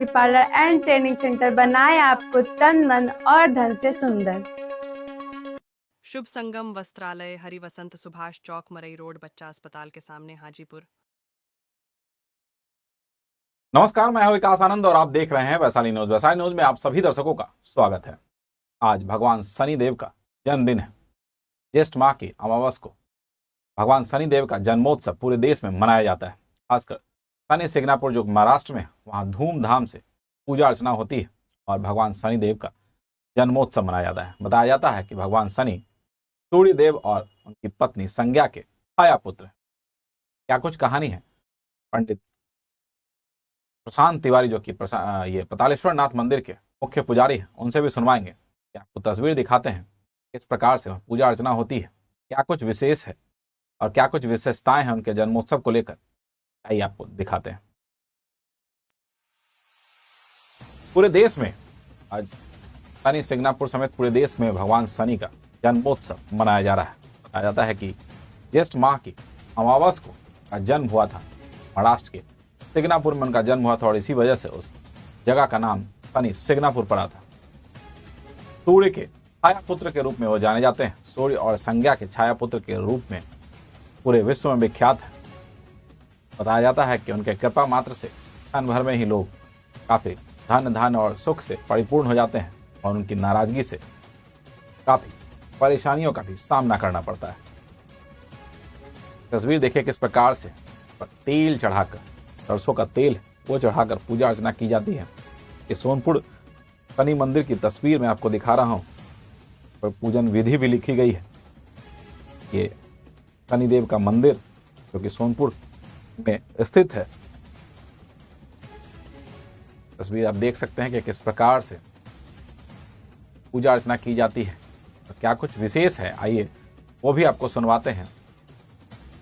Parlour and training centre बनाए आपको तन मन और धन से सुंदर। शुभ संगम वस्त्रालय, हरि वसंत, सुभाष चौक, मरई रोड, बच्चा अस्पताल के सामने, हाजीपुर। नमस्कार, मैं हूं विकास आनंद और आप देख रहे हैं वैशाली न्यूज। वैशाली न्यूज में आप सभी दर्शकों का स्वागत है। आज भगवान शनिदेव का जन्मदिन है। ज्येष्ठ माह की अमावस को भगवान शनिदेव का जन्मोत्सव पूरे देश में मनाया जाता है। खासकर शनि सिग्नापुर जो महाराष्ट्र में है, वहां धूमधाम से पूजा अर्चना होती है और भगवान शनिदेव का जन्मोत्सव मनाया जाता है। बताया जाता है कि भगवान शनि सूर्यदेव और उनकी पत्नी संज्ञा के छाया पुत्र है। क्या कुछ कहानी है, पंडित प्रशांत तिवारी जो कि ये पतालेश्वर नाथ मंदिर के मुख्य पुजारी हैं, उनसे भी सुनवाएंगे। आपको तस्वीर दिखाते हैं किस प्रकार से पूजा अर्चना होती है, क्या कुछ विशेष है और क्या कुछ विशेषताएं हैं उनके जन्मोत्सव को लेकर, आइए आपको दिखाते हैं। पूरे देश में आज शनि सिग्नापुर समेत पूरे देश में भगवान शनि का जन्मोत्सव मनाया जा रहा है। बताया जाता है कि ज्येष्ठ माह की अमावस को का जन्म हुआ था। महाराष्ट्र के सिग्नापुर में उनका जन्म हुआ था और इसी वजह से उस जगह का नाम शनि सिग्नापुर पड़ा था। सूर्य के छाया पुत्र के रूप में वो जाने जाते हैं। सूर्य और संज्ञा के छाया पुत्र के रूप में पूरे विश्व में विख्यात है। बताया जाता है कि उनके कृपा मात्र से क्षण भर में ही लोग काफी धन और सुख से परिपूर्ण हो जाते हैं और उनकी नाराजगी से काफी परेशानियों का भी सामना करना पड़ता है। तस्वीर देखिए किस प्रकार से तेल चढ़ाकर, सरसों का तेल वो चढ़ाकर पूजा अर्चना की जाती है। ये सोनपुर शनि मंदिर की तस्वीर मैं आपको दिखा रहा हूं, पर पूजन विधि भी लिखी गई है। ये शनिदेव का मंदिर जो कि सोनपुर में स्थित है। तस्वीर आप देख सकते हैं कि किस प्रकार से पूजा अर्चना की जाती है और क्या कुछ विशेष है, आइए वो भी आपको सुनवाते हैं।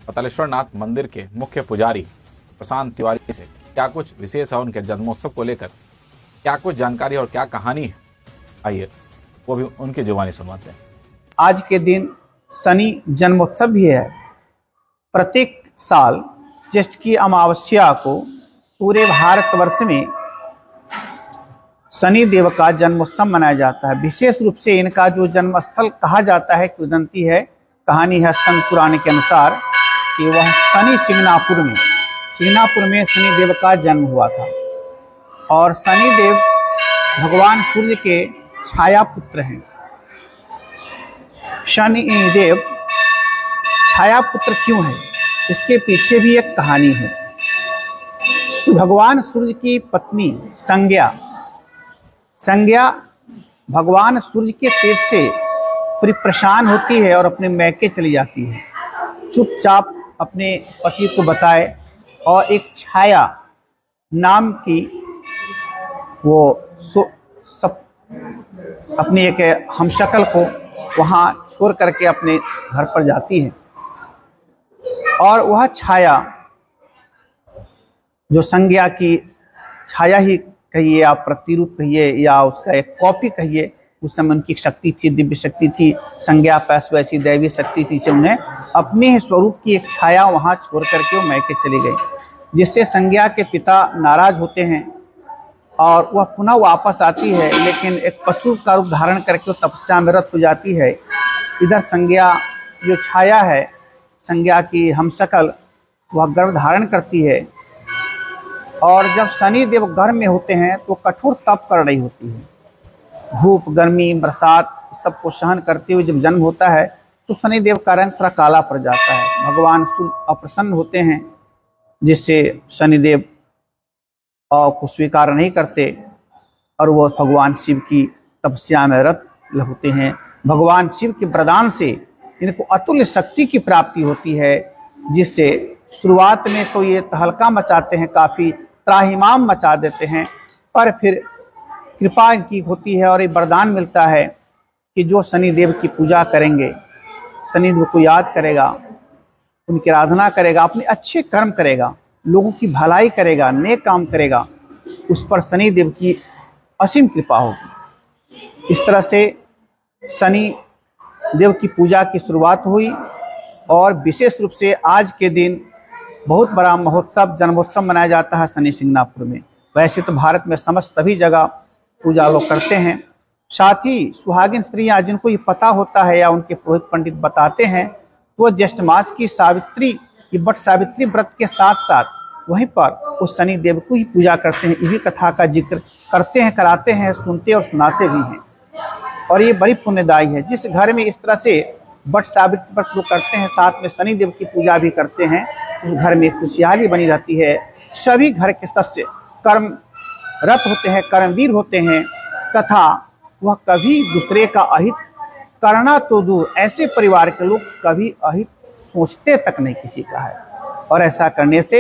पतालेश्वर नाथ मंदिर के मुख्य पुजारी प्रशांत तिवारी से क्या कुछ विशेष है उनके जन्मोत्सव को लेकर, क्या कुछ जानकारी और क्या कहानी है, आइए वो भी उनकी जुबानी सुनवाते हैं। आज के दिन शनि जन्मोत्सव भी है। प्रत्येक साल ज्येष्ठ की अमावस्या को पूरे भारतवर्ष में शनि देव का जन्मोत्सव मनाया जाता है। विशेष रूप से इनका जो जन्मस्थल कहा जाता है, किंवदंती है, कहानी है स्कंद पुराण के अनुसार कि वह शनि सिग्नापुर में शनिदेव का जन्म हुआ था। और शनिदेव भगवान सूर्य के छाया पुत्र हैं। शनिदेव छाया पुत्र क्यों है, इसके पीछे भी एक कहानी है। भगवान सूर्य की पत्नी संज्ञा भगवान सूर्य के तेज से थोड़ी परेशान होती है और अपने मैके चली जाती है। चुपचाप अपने पति को बताए और एक छाया नाम की वो अपनी एक हमशक्ल को वहाँ छोड़ करके अपने घर पर जाती है। और वह छाया जो संज्ञा की छाया ही कहिए, आप प्रतिरूप कहिए या उसका एक कॉपी कहिए, उस समय उनकी शक्ति थी, दिव्य शक्ति थी। संज्ञा पास वैसी दैवी शक्ति थी से उन्हें अपने ही स्वरूप की एक छाया वहाँ छोड़ करके वो मैके चली गई, जिससे संज्ञा के पिता नाराज होते हैं और वह पुनः वापस आती है, लेकिन एक पशु का रूप धारण करके वो तपस्या में रत हो जाती है। इधर संज्ञा जो छाया है, संज्ञा की हमशक्ल, वह गर्भ धारण करती है। और जब शनि देव गर्भ में होते हैं तो कठोर तप कर रही होती है। धूप, गर्मी, बरसात सबको सहन करते हुए जब जन्म होता है तो शनि देव का रंग थोड़ा काला पड़ जाता है। भगवान सूर्य अप्रसन्न होते हैं, जिससे शनिदेव को स्वीकार नहीं करते और वो भगवान शिव की तपस्या में रत होते हैं। भगवान शिव के वरदान से इनको अतुल्य शक्ति की प्राप्ति होती है, जिससे शुरुआत में तो ये तहलका मचाते हैं, काफ़ी त्राहिमाम मचा देते हैं, पर फिर कृपा इनकी होती है और ये वरदान मिलता है कि जो शनिदेव की पूजा करेंगे, शनिदेव को याद करेगा, उनकी आराधना करेगा, अपने अच्छे कर्म करेगा, लोगों की भलाई करेगा, नेक काम करेगा, उस पर शनिदेव की असीम कृपा होगी। इस तरह से शनि देव की पूजा की शुरुआत हुई और विशेष रूप से आज के दिन बहुत बड़ा महोत्सव, जन्मोत्सव मनाया जाता है शनि सिग्नापुर में। वैसे तो भारत में समस्त सभी जगह पूजा लोग करते हैं। साथ ही सुहागिन स्त्रियां जिनको ये पता होता है या उनके पुरोहित पंडित बताते हैं, तो वो ज्येष्ठ मास की बट सावित्री व्रत के साथ साथ वहीं पर उस शनि देव को ही पूजा करते हैं। इसी कथा का जिक्र करते हैं, कराते हैं, सुनते और सुनाते भी हैं। और ये बड़ी पुण्यदायी है। जिस घर में इस तरह से बट सावित्री व्रत लोग करते हैं, साथ में शनि देव की पूजा भी करते हैं, उस घर में खुशहाली बनी रहती है। सभी घर के सदस्य कर्मरत होते हैं, कर्मवीर होते हैं, तथा वह कभी दूसरे का अहित करना तो दूर, ऐसे परिवार के लोग कभी अहित सोचते तक नहीं किसी का है। और ऐसा करने से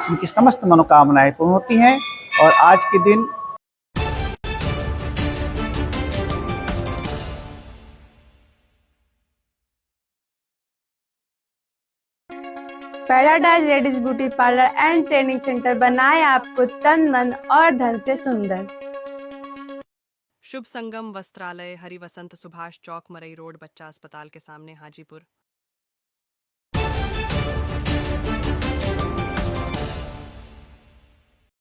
उनकी समस्त मनोकामनाएं पूर्ण होती हैं। और आज के दिन paradise ladies beauty parlour and training centre बनाए आपको तन मन और धन से सुंदर। शुभ संगम वस्त्रालय हरिवसंत सुभाष चौक मरई रोड बच्चा अस्पताल के सामने हाजीपुर।